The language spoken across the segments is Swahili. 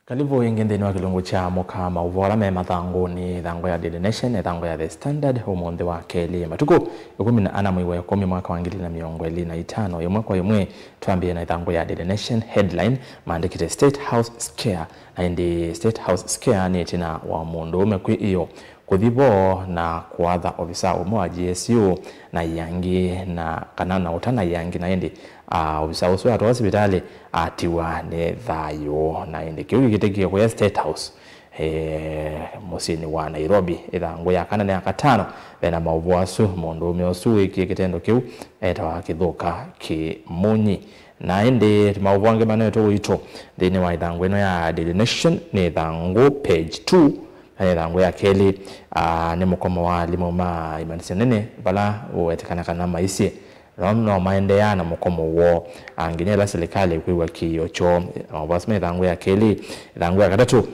Kalibu ingende wa kilungu cha mukama uvora me mathangu ni thango ya Daily Nation, thango ya The Standard, umundi wa keli matuku yukumi na ana mwiwe kumi mwaka wa 2025 yomwe kwa yomwe tuambie na thango ya Daily Nation headline maandikite State House Scare na indi State House Scare ni tina wa mundu umekwi iyo kuthibo na kuadha ofisa umwe wa GSU na yangi na kanana utana yangi na indi ofisa usu atoa hospitali atiwa ne thayo na indi kiu gitekie kwa State House musini wa Nairobi ithango ya kana ya katano bena mauvuasu mundu umeosu iki kitendo kiu etawa kithuka kimunyi na indi mauvuange maneto ito thini wa ithango ino ya Daily Nation ni thango page 2 thango ya keli ni mukomo wa limo ma imanisi nene bala uwetekana kana maisi no maendea na mukomo wo angine la serikali kwiwa kiyocho basme thango ya keli thango ya katatu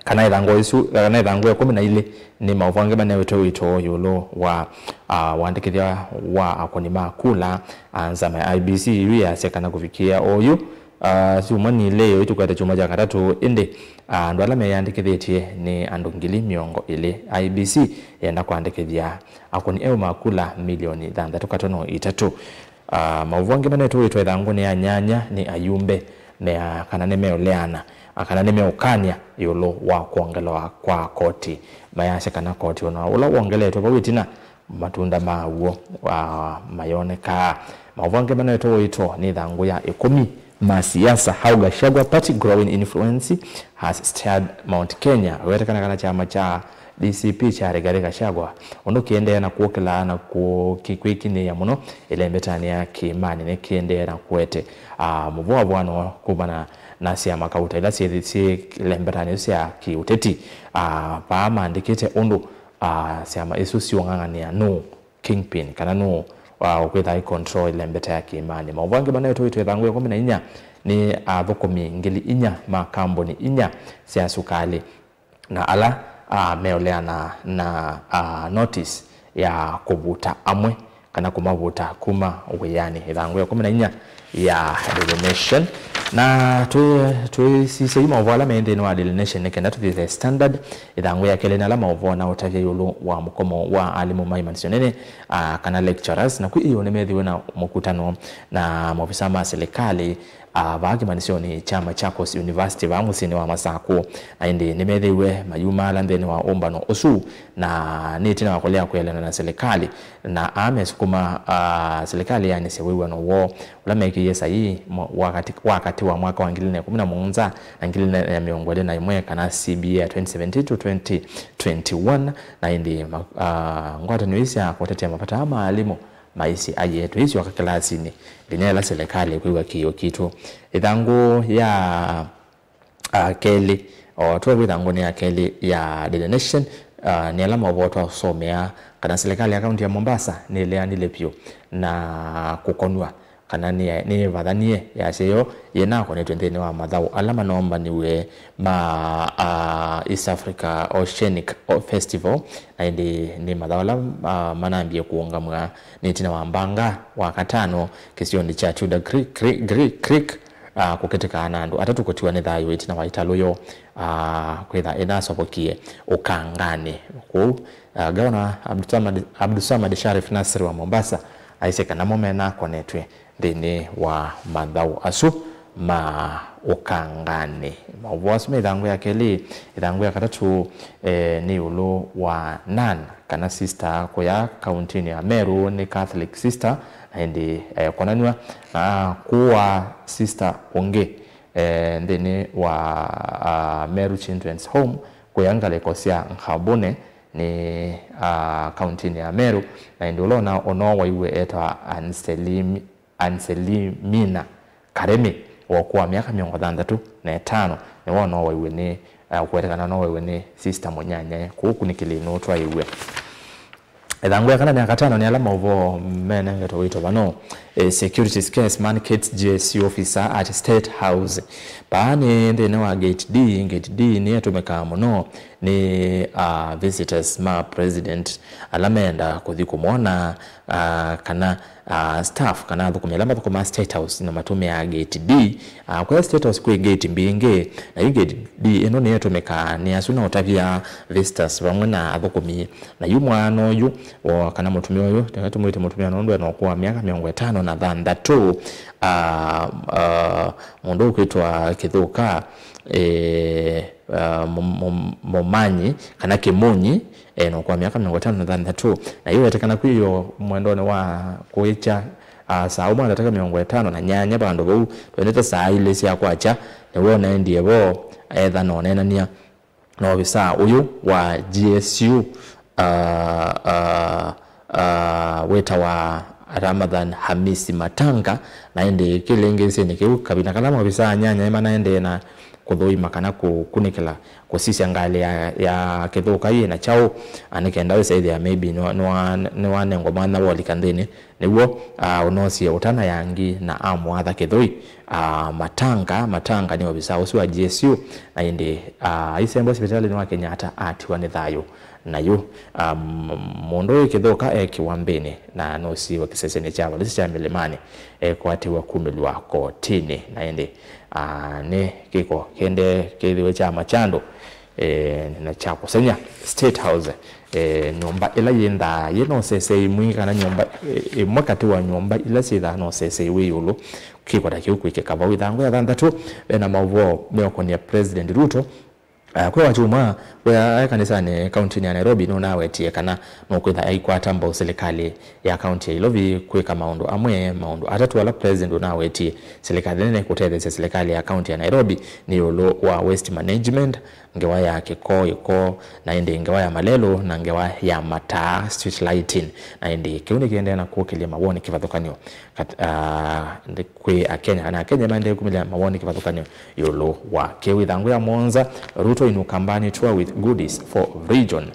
kana thango isu kana thango ya 12 ni mauvange bana weto ito yolo wa waandikithia wa akoni makula anzama ya IBC ya sekana kufikia oyu siumani leo itukwata chuma ja katatu inde ndo ala meyandikithietie ni andu ngili miongo ile IBC yenda kuandikithia akoni ewe makula milioni 3.3 mauvange bana weto ito thango ni anyanya ni ayumbe na kana nemeoleana akana nemeokania yolo wa kuongelewa kwa koti mayashe kana koti ona ula uongele to bawitina matunda mawo mayoneka mauvange bana weto ito ni thango ya 10 masiasa how Gachagua party growing influence has stirred Mount Kenya wetekana kana chama cha DCP cha Rigathi Gachagua ono kiende na kuokela na kukikwikini ya muno ile mbetani ya Kimani ne kiende na kuete muvua bwano kubana nasi ya makauta ila si lembetani sia kiuteti pa maandikite ondo siama isu siongangania no kingpin kana no ukwetha control lembeta ya Kimani mauvange bana yetu thangu ya 14 ni thukumi ngili inya makamboni inya sia sukali na ala meoleana na notice ya kuvuta amwe kana kumavuta kuma weyani thangu ya 14 ya Daily Nation na tu sisi mavala mende no Daily Nation nekenda to The Standard ithango ya kele na la mavona utavya yulu wa mukomo wa alimu maimanisonene kana lecturers na kuiyo nemedhiwe na mkutano na maofisa ma serikali baagi manisoni chama Chakos University ba musini wa Masako na indi nemedhiwe mayuma landeni wa ombano osu na nitina wakolea kuelana na serikali na amesukuma serikali yani sewewe no wo ulameki yesa hii wakati wa mwaka wa 2011 na 2021 kana CBA 2017 to 2021 na indi ngwata niwisi ya kutetea mapata ama alimu maisi ayetu hizi wakakilasi ni linela serikali kwiwa kiyo kitu ithango ya keli tuwe ithango ni ya keli ya Daily Nation ni alama waboto somea kana serikali ya kaunti ya Mombasa nile pio na kukonwa kana ni vadhanie ya seyo yenako ni 20 wa madhau alama naomba niwe ma East Africa Oceanic Festival na ni madhau alama manambie kuongamwa ni tina wa mbanga wa katano kisioni cha Chuda Creek kuketika anandu atatu kutiwa ni thayo itina wa italoyo kwetha ena sopokie ukangane ku gavana Abdulsamad Sharif Nasir wa Mombasa aiseka na momena konetwe dini wa madhau asu ma ukangane mawasme thango ya keli thango ya katatu ni ulo wa nan kana sister kwa ya kaunti ya Meru ni Catholic sister ndi konanwa kuwa sister onge ndene wa Meru Children's Home kuyangale kosia Nkhabone ni kaunti ya Meru na ndolo na ono waiwe etwa Anselimina Karemi wakuwa miaka 35 ni wono waiwe ni kuwetekana no waiwe ni sister monyanya kuku nikilino twa iwe thango ya kana ni akatano ni alama uvo mene ngeto wito bano security case mandates GSU officer at State House baani ndene wa gate D ni atumeka muno ni visitors ma president alamenda kuthi kumona kana staff kana thukumya lamba thukuma State House na matume ya gate D kwa State House kwa gate mbinge na yu gate D eno ne yatumika ni asuna otavia visitors bamwe na thukumi na yu mwana yu kana mutume oyo tumuite mutume anondo na kwa miaka 50 na thandatu mundu kwitwa Kithuka Momanyi kana Kimunyi no kwa miaka 50 na thandatu na yu yatekana kwiyo mwendone wa kuicha saa umwe anataka 50 na nyanya bandu bau twendete saa ile cia kwacha ne wona ndiye bo etha no nenania no bisa uyu wa GSU weta wa Ramadhan Hamisi Matanga naende kilengese ne kiu kabina kalama bisa nyanya imana ende na kuthoima kana kunikela kusisi ngale ya Kithuka ye na chao anikenda wese ya maybe no wane ngoma na wali kandene niwo unosie utana yangi na amwatha Kithui matanga ni wabisa usi wa GSU na inde isembo hospitali ni wa Kenyatta atiwa ni thayo nayo mundu Kithuka kiwambene na nosi wa kisesene chavo lisi cha Milimani kwatiwa kumilwa kotini na inde ne kiko kende kithiwe cha machando na cha kusenya State House nyumba ila yenda yeno sese imwi kana nyumba mwakati wa nyumba ila sitha no sese wiyulu kiko takio kwike kaba withango ya thandatu na mavo meokonia President Ruto kwa wachuma kwa kanisa ni county ya Nairobi no nawe tie kana no kwitha aikwata mbo serikali ya county ya Ilovi kweka maundu amwe maundu atatu wala president nawe tie serikali nene kuteleza serikali ya county ya Nairobi ni yolo wa waste management ngewa ya Kiko na ende ngewa ya Malelo na ngewa ya Mataa street lighting na ende kiuni kiende na kuokele mawoni kivathukanio kwe Kenya na Kenya mande kumila mawoni kivathukanio yolo wa kewithangu ya Monza Ruto inukambani tour with goodies for region.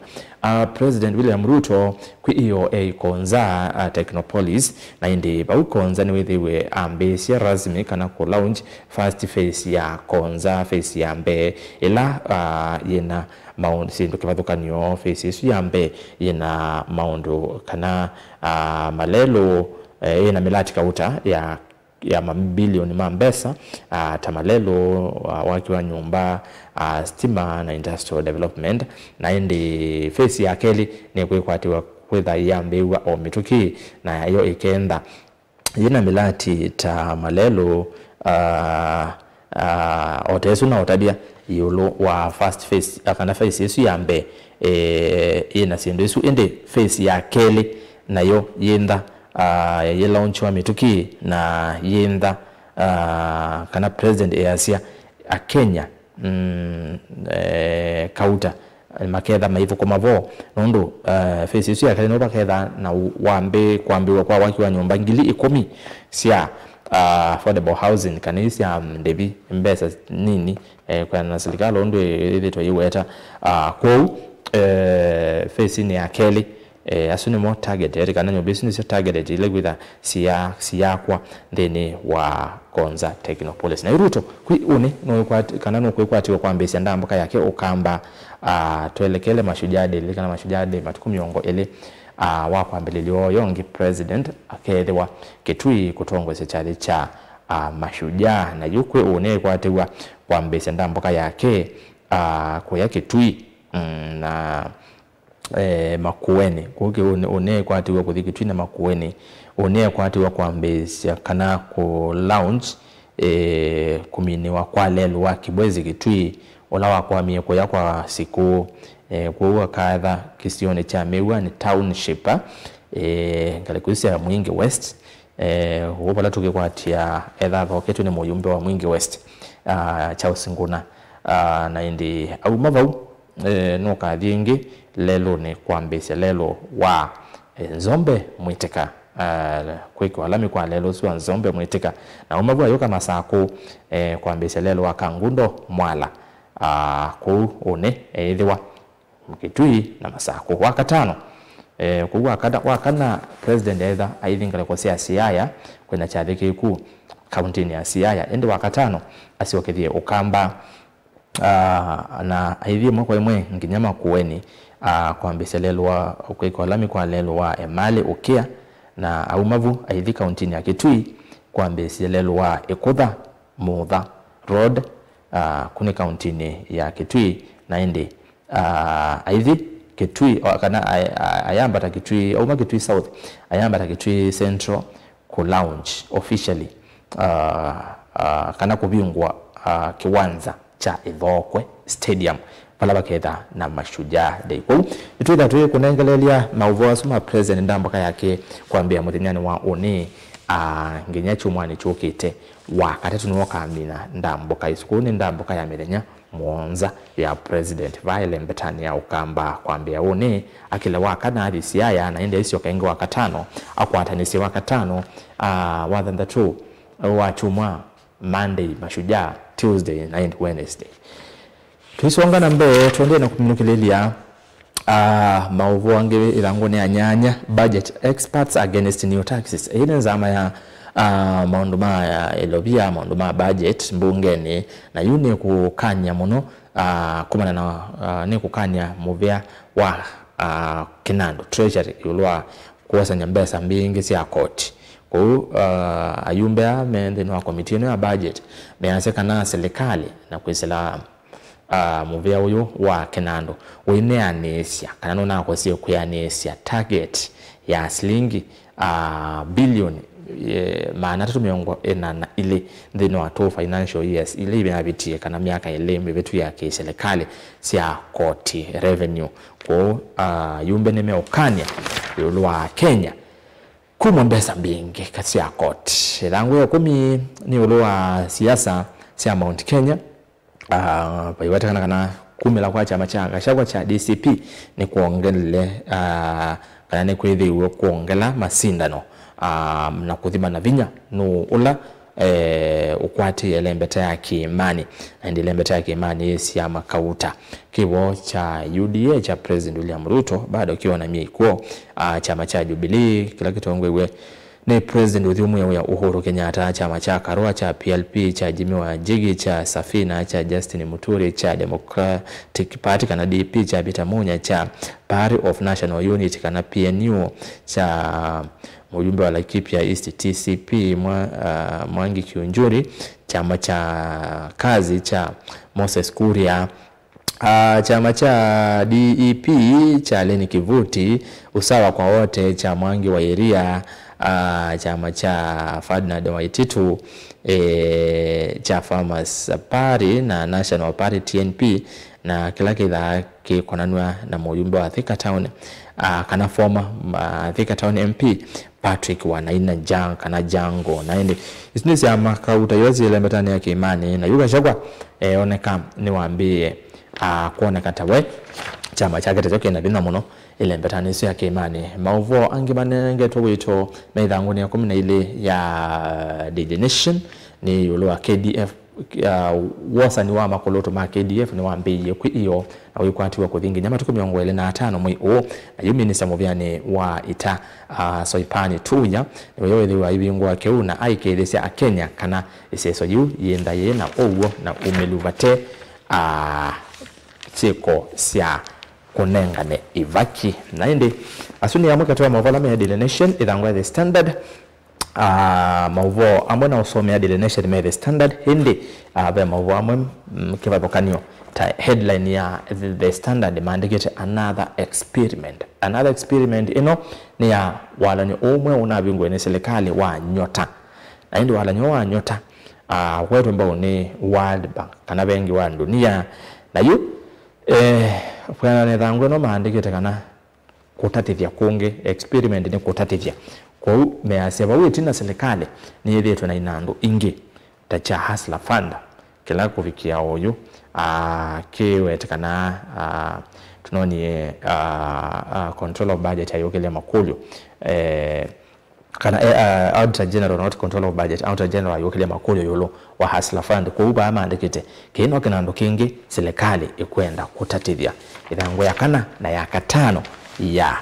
President William Ruto kwi EOA Konza Technopolis na indi bau Konza ni withiwe ambesi rasmi kana ku launch first phase ya Konza phase ya mbe ila yena maundu sindu kivathukanio phase isu ya mbe yena maundu kana Malelo yena milati kauta ya mabilioni mambesa Tamalelo wakiwa nyumba stima na industrial development na indi face ya Keli ni kwikwatiwa kwitha ya mbewa o mituki na yo ikenda yina milati Tamalelo otesu na otabia yolo wa first face akana face yesu ya mbe ina sindu yesu indi face ya Keli na yo yenda ye launch wa mituki na yenda kana president Asia Kenya kauta maketha maithu komavo nondo face isu ya Kenya no baketha na wambe kwambiwa kwa wakiwa nyumba 10,000 cia affordable housing kanisi ya ndebi mbesa nini kwa na serikali ondo ile to yiweta kwa face ni ya Kelly asune mo target kana nyo business targeted ile gwitha siya kwa ndene wa Konza Technopolis na Ruto kwi une no kana no kwikwatiwa kwa mbesi ndambuka yake ukamba tuelekele mashujade ile kana mashujade matukumyongo ile wakwambelelio yongi president akethewa Kitui kutongwese chali cha mashujaa na yukwe une kwatiwa kwa mbesi ndambuka yake kwa yake Kitui na Makueni kuke one kwatiwa kuthiki Kitui na Makueni one kwatiwa kwa mbesi kana ku launch kuminiwa kwa lelo wa Kibwezi Kitui ola wakwa mieko ya kwa siku kwa kadha kisione cha mewa ni township ngalikusia Mwingi West wopala tukikwatia edha vaketu ni muyumbe wa Mwingi West cha Usinguna na indi au mavau no kadhingi lelo ni kwa mbesi lelo wa Nzombe Mwitika kwiko alami kwa lelo suwa Nzombe Mwitika na umavua yoka masako kwa mbesi lelo wa Kangundo Mwala ku one edhiwa Kitui na Masako wakatano kuwa wakana president either aidhinga kwa Siaya kwenda chathiki ku county ya Siaya ende wakatano asiwakithie ukamba na aidhi mwa imwe nginyama kuweni kwa mbiselelo wa ukwiko lami kwa lelo wa Emali Ukia na aumavu aithi kauntini ya Kitui kwambe sielelwa Ekutha Mutha Road kune kauntini ya Kitui na indi aithi Kitui kana ayambata Kitui au Kitui South ayambata Kitui Central ku launch officially kana kubingwa kiwanza cha Ithokwe Stadium pala baketha na Mashujaa Day. Kwa itwitha tuwe kunengelelia mauvo asuma president ndamboka yake kwambia muthinyani wa oni nginya chumwani chukite wa katatu nuoka amina ndamboka isukuni ndamboka ya mirenya mwonza ya president Vaile Mbetania ukamba kwambia oni akila wakana hadi siaya na inde isi wakaingi wakatano akwatanisi wakatano wathan two wachumwa Monday Mashujaa, Tuesday na Wednesday. Tuisonga na mbe tuende na kuminukilelia mauvu wange ilangoni ya nyanya budget experts against new taxes. Hine zama ya maunduma ya elobia maunduma budget mbungeni na yune kukanya muno kumana na ni kukanya muvia wa Kinando Treasury yulua kuwasa nyambesa mbingi siya koti. Ayumbe amende wa komiti ya budget meanaseka na serikali na kuisela muvia huyu wa Kinando uineanesia kanano na kwa siyo kuyanesia target ya shilingi bilioni maana tatu miongo na ile ndino watu financial years ile imeabitie kana miaka ile mbetu ya serikali sia koti revenue kwa yumbe nimeokanya yulwa Kenya kumombesa mbingi kasi ya koti langu ya kumi ni ulua siasa sia Mount Kenya paiwata kana kumila kwa chama changa shakwa cha DCP ni kuongele kana ni kwithiwe kuongela masindano na kuthima na vinya no ula ukwati elembeta ya Kimani na ndi elembeta ya Kimani sia makauta kiwo cha UDA cha President William Ruto bado kiwa na miikuo chama cha Jubilee kila kitu ngwewe ni President Udhumu ya Uhuru Kenyatta chama cha Karua cha PLP cha Jimmy Wanjigi cha Safina cha Justin Muturi cha Democratic Party kana DP cha Peter Munya cha Party of National Unity kana PNU cha mjumbe wa Laikipia East TCP Mwangi Kiunjuri chama cha kazi cha Moses Kuria chama cha DEP cha Leni Kivuti usawa kwa wote cha Mwangi wa Iria chama cha Ferdinand Waititu cha Farmers Party na National Party TNP na kila kidha kikonanwa na mjumbe wa Thika Town kana former Thika Town MP Patrick Wanaina Jang kana Jango na ende isinisi ya makauta yozi elembetani ya Kimani na yuga shakwa oneka niwaambie kuona katawe chama chake tezoke na bina muno elembetani ya Kimani mauvo angimanenge towito meidhanguni ya 14 ya The Nation ni yulua KDF wasa ni wa makoloto ma KDF ni waambie ku iyo na wikwati wa kuthingi nyama tuko 25 mwi o na yu minister Muvyani wa ita Soipani Tuya ni wewe wa ibingwa keu na aikethesya Kenya kana iseso yu yenda ye na owo na umeluvate cheko sia kunengane ivaki na indi asuni ya mwaka tuwa mavala me The Nation idhangwa The Standard mauvo amwe na usome ya The Nation me The Standard hindi be mauvo amwe kivapokanyo ta headline ya The Standard maandikite another experiment ino ni ya walanyo umwe unabingwe ni serikali wa nyota na hindi walanyo wa nyota wetu mbao ni World Bank kana bengi wa dunia na yu kwa nethangwe no maandikite kana kutatithia kungi experiment ni kutatithia kwa measema witi na serikali ni yethu na inando ingi tacha hasla fund kila kufikia oyu kiwetekana tunoni control of budget ayokele makulyo kana auditor general not control of budget auditor general ayokele makulyo yolo wa hasla fund kwa uba maandikite kino kinando kingi serikali ikwenda kutatithia ithango yakana na yakatano ya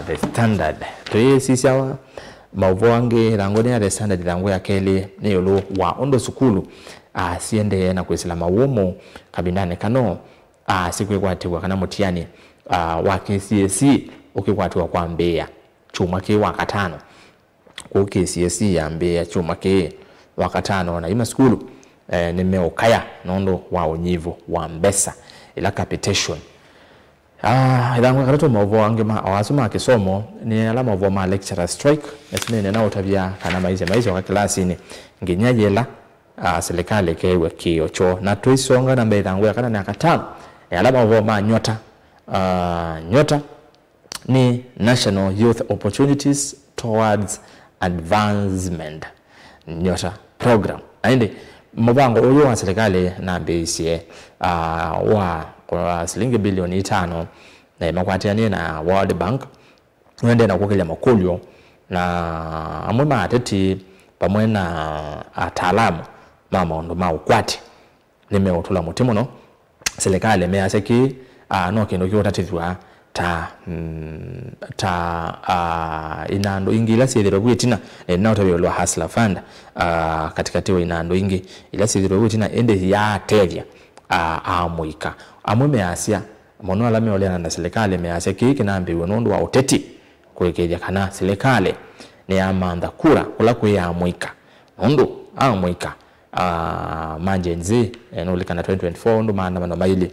The Standard tuye sisiawa mauvoange langoni ya The Standard lango ya keli ni yolo wa ondo sukulu siende na kuisila mawumu kabindane kano siku kwa tiwa kana mutiani wa KCSE ukikwatiwa kwa Mbeya chuma ki wakatano ku KCSE yambe ya chuma ki wakatano na ima skulu nimeokaya nondo wa unyivu wa mbesa ila capitation idangu karato mavo angema awasoma kisomo ni alama mavo ma lecturer strike nesine na utabia kana maize wa klasi ni nginyajela serikali kewe kiocho na tuisonga na mbele dangu ya kana na katano alama mavo ma nyota ni National Youth Opportunities Towards Advancement nyota program aende mbango uyo wa serikali na BCA wa kwa shilingi bilioni 5 na makwatiania na World Bank wende na kukelea makulyo na amwema ateti pamwe na ataalamu mama ndo maukwati nimeotula mutimo no serikali measeki no kino kyotatithwa inando ingi ila siyedhiro gwitina na utabiolwa Hustler Fund katika tiwa inando ingi ila siyedhiro gwitina ende ya telia amuika amwe asia mono alame olena na serikali measia kiki nambi wonondo wa uteti kuekeja kana serikali ni amanda kura kula kuya amuika nondo amuika majenzi enolikana 2024 ndo maana maili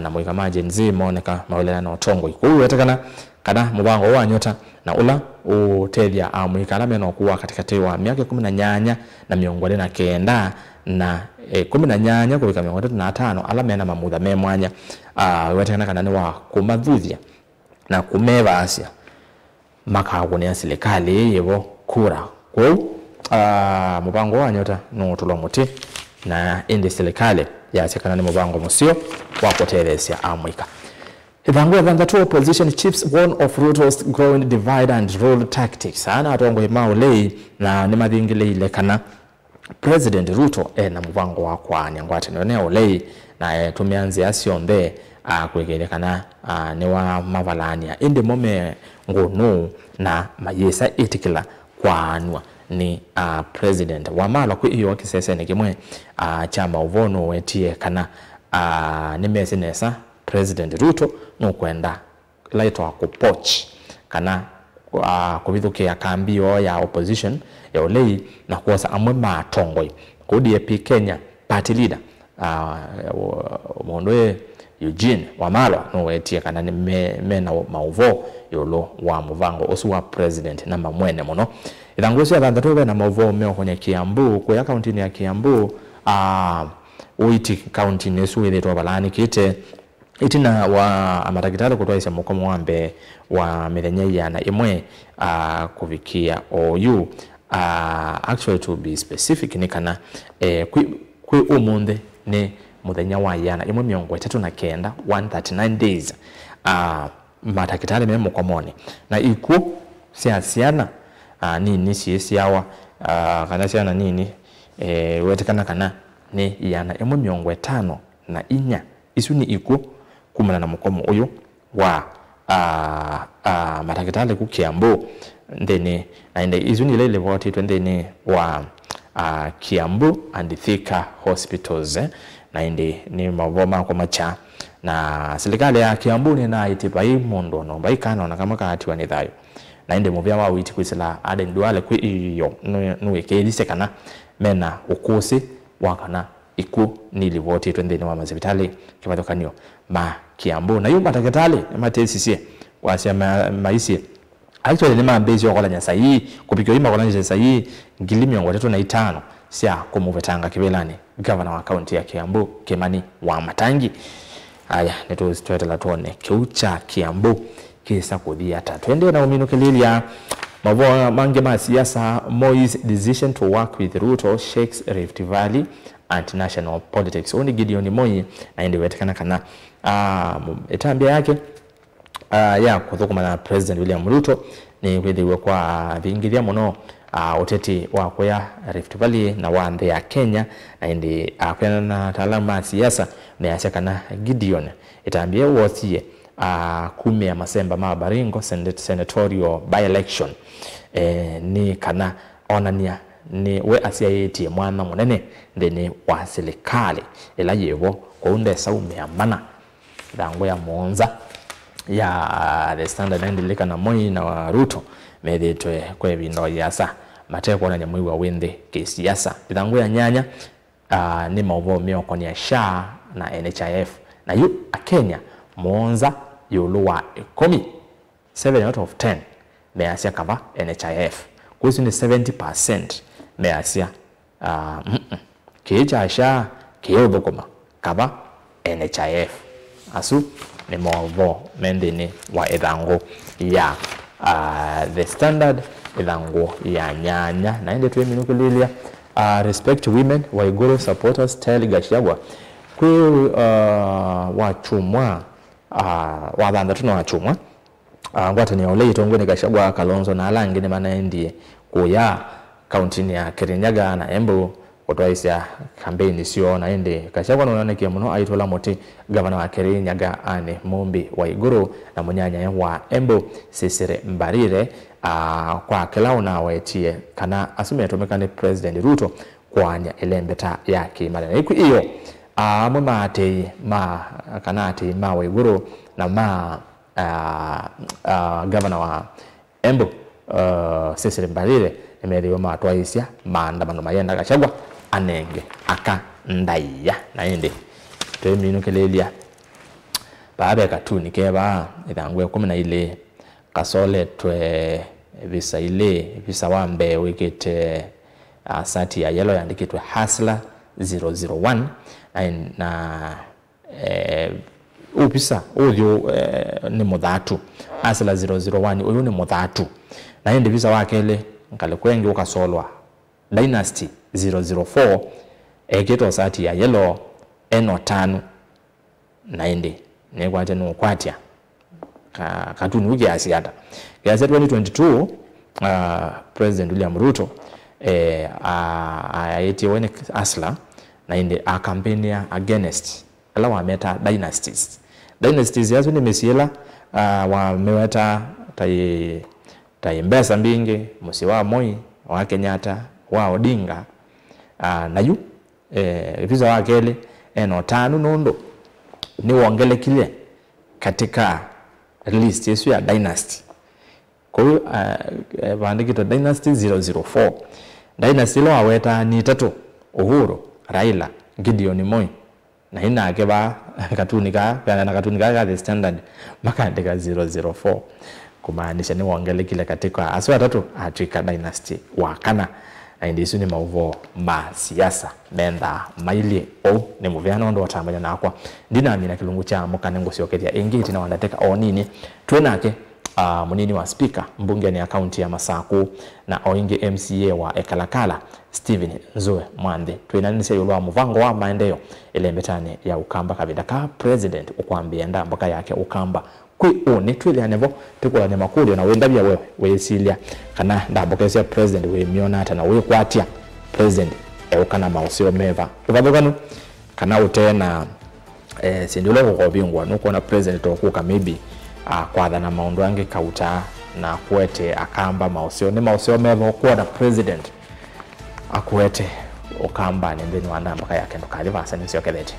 na muika majenzi moneka maolena na otongo ikuwe etakana kana mubango wa nyota na ula utedia amuika alame no kuwa katika tewa miaka 18 na miongo na kenda na 18 kubika miongo 35 alame na mamudha memwanya wetakana kana ni wa kumadhuthia na kumeva asia makago ne serikali yebo kura kwa mubango wa nyota no tulo muti na indi serikali ya sekana ni mubango musio wa kutelezea amwika ibango ya the opposition chiefs one of Ruto's growing divide and rule tactics ana atongo imaulei na ni madhingile ile kana President Ruto na mubango wa kwa nyangwate ne olei na tumeanzia sionde kuekelekana ne wa mavalania indi mome ngono na mayesa etikila kwa anwa ni president wamala ku iyo kisese ne kimwe chama uvono wetie kana nimesinesa President Ruto no kwenda laito akupoch kana kubithukia kambio ya opposition ya olei na kuosa amwe matongoi ku DAP Kenya party leader mondwe Eugene Wamalwa no wetie kana ni mena mauvo yolo wa muvango osu wa president namba mwene mono idangosi ya dhandatobe na mauvo meo kwenye Kiambu kwa county ya Kiambu uiti county nesu ile to balani kite itina wa amatakitalo kutoa isa mkomo wambe wa milenyeya na imwe kuvikia OU actually to be specific ni kana kwi umunde ni muthenya wa yana imwe miongo 39 139 days matakitale me mkomoni na iku siasiana nini siasiawa kana siana nini wetekana kana ni yana imwe miongo 5 na inya isu ni iku kumana na mkomo uyu wa matakitale ku Kiambu ndene na inde isu ni lele voti twendene wa Kiambu and Thika hospitals na inde ni mavoma kwa macha na serikali ya Kiambu ni na itipa hii mondo no baikana na kama kaatiwa ni thayo na inde muvya wa witi kwisila ade nduale kwi iyo nuwekelise kana mena ukusi wakana iku nilivoti twendeni wa mazibitali kibatokanio ma Kiambu na yumba takitali ma TCC wasia maisi actually ni mambezi wakola nyasa hii kupikio ima wakola nyasa hii ngilimiongo 35 sia kumuvetanga kibelani governor wa county ya Kiambu Kimani wa Matangi aya neto tuetela tuone kiucha Kiambu kisa kudia twende na umino kililia mavo mange ma siasa Moi's decision to work with Ruto shakes Rift Valley and national politics oni Gideon Moi na ende wetekana kana etambia yake ya kuthukuma na President William Ruto ni kwethiwe kwa vingilia muno uteti wa kwa Rift Valley na wande ya Kenya na ende akwena na talama siasa meacha kana Gideon etambia wotie kume ya Masemba Mabaringo senatorial by election ni kana onania ni we asiayetie mwana munene ndene wa serikali ela yevo kwa unde saume ya mana dango ya Monza ya the Standard naendilika na Moi na wa Ruto methitwe kwe bindo yasa mateko na nyamui wa wende kisiasa ithangu ya nyanya ni mauvo mioko ni ya SHA na NHIF na yu a Kenya monza yuluwa 7 out of 10 measia kava NHIF kuhusu ni 70% measia kicha SHA kiyobokoma kava NHIF asu ni mauvo mendini wa ithangu ya the Standard ithangu ya nyanya na ende tuwe minukulilia respect women Waiguru supporters tell Gachagua kwe wachumwa wadhandatu na wachumwa ngwata ni ole itongwe ni Gachagua Kalonzo na alangi ni mana endie kuya kauntini ya Kirinyaga na Embu kutwaisya kampeni sio na ende Gachagua naonekia muno aitola moti gavana wa Kirinyaga Anne Mumbi Waiguru na munyanya wa Embu Cecily Mbarire kwa kilao na wetie kana asume yatomekane President Ruto kwanya elembeta yake malena iku iyo mama ate ma kana ate ma Waiguru na ma governor wa Embu Cecily Mbarire emeriwa matwaisya maandamano mayenda Gachagua anenge aka ndaiya na ende tweminukilelia baabe katuni keba ithangu 12 kasole twe visa ile visa wambe wikete sati ya yellow yandikitwe Hustler 001 na upisa uyu ni muthatu Hustler 001 uyu ni muthatu na ende visa wakele ngale kwengi ukasolwa Dynasty 004 eketo sati ya yellow N5 na ende nekwate no kwatia katuni wiki asiata ya 2022 President William Ruto ayeti wene Hustler na inde a campaign against ala wa meta dynasties yazo ni mesiela wa meweta tai mbesa mbingi musiwa Moi wa Kenyatta wa Odinga na yu visa wakele N5 nondo ni wongele kile katika list yesu ya Dynasty kwa hiyo bandikito Dynasty 004 Dynasty lo aweta ni tatu Uhuru Raila Gideon Moi na hina akeba katunika ka the Standard makandika 004 kumaanisha ni wongele kile katika aswa tatu Africa Dynasty wakana na indisu ni mauvo ma siasa menda maili ni muvyana ndo watambanya na akwa ndina amina kilungu cha mukanengo sioketia engiti na wanateka onini tuenake munini wa speaker mbunge ni akaunti ya Masaku na oinge MCA wa Ekalakala Steven Nzoe Mwande tuenanise yulwa muvango wa maendeleo ile mbetane ya Ukamba kavidaka president ukwambia nda mboka yake Ukamba kwi one twile anevo tukola ne makuli na wenda bya wewe wesilia kana ndabokesya president we miona hata na we kwatia president ukana mausio meva ukabokano kana utena sindilo ko bingwa nuko na president okuka maybe kwa na maundu yange kauta na kuete akamba mausio ni mausio meva kwa na president akuete Ukamba nendeni wanda mpaka yake ndo kaliva asani sio kelete